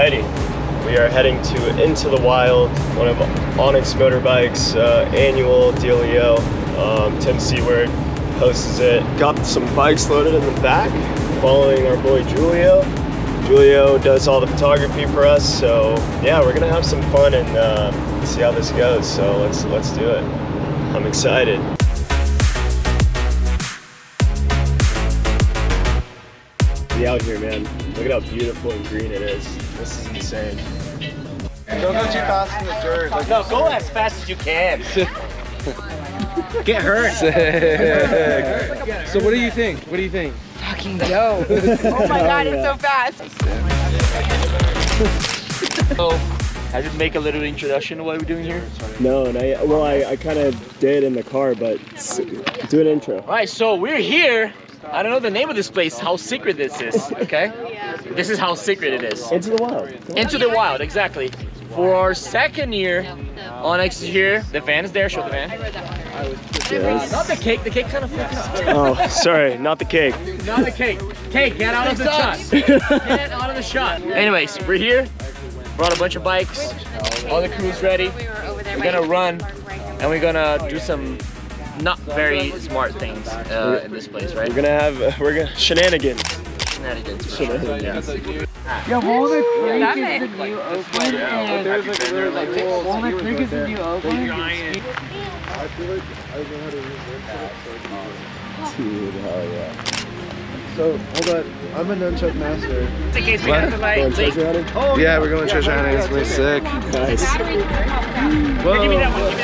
Alrighty, we are heading to Into the Wild, one of Onyx Motorbikes' annual Giulio. Tim Seaward hosts it. Got some bikes loaded in the back, following our boy Giulio. Giulio does all the photography for us, so yeah, we're gonna have some fun and see how this goes. So let's do it. I'm excited. Be out here, man. Look at how beautiful and green it is. This is insane. Don't go too fast in the dirt. Like, no, go as fast as you can. Get hurt. So what do you think? What do you think? Fucking dope. Oh my god, it's so fast. So, I just make a little introduction to what we're doing here. No, and I kind of did in the car, but do an intro. All right, so we're here. I don't know the name of this place, how secret this is, okay? This is how secret it is. Into the Wild. Into the Wild, exactly. For our second year, Onyx is here. The van is there, show the van. Yes. Not the cake kind of flips. Oh, sorry, not the cake. Not the cake. Cake, get out of the shot. Get out of the shot. Anyways, we're here. Brought a bunch of bikes. All the crew's ready. We're gonna run and we're gonna do some not very smart things in this place, right? We're gonna shenanigans. Shenanigans. Shenanigans. Yeah, Walnut Creek is the new Oakland. Walnut Creek is the new Oakland. Dude, hell yeah. so, hold on. I'm a nunchuck master. Just in case we have to like leak. Oh, yeah, we're going treasure hunting. It's gonna be sick. Nice. Whoa. Give me that one.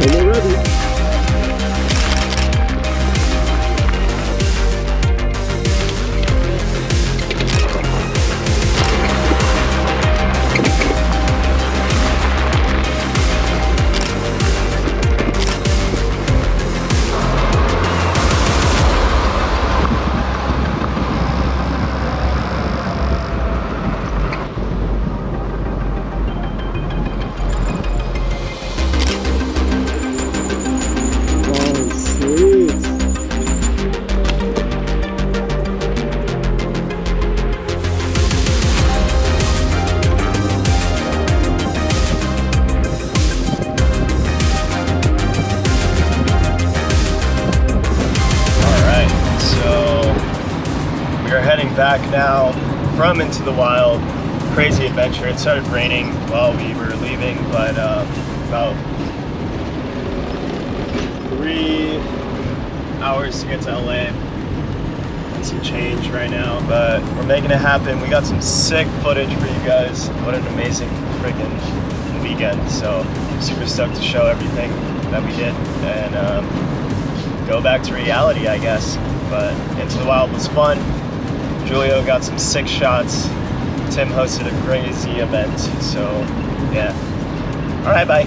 And we're ready. Back now from Into the Wild. Crazy adventure. It started raining while we were leaving, but about 3 hours to get to LA and some change right now, but we're making it happen. We got some sick footage for you guys. What an amazing freaking weekend. So I'm super stoked to show everything that we did and go back to reality, I guess. But Into the Wild was fun. Giulio got some sick shots. Tim hosted a crazy event, so yeah. All right, bye.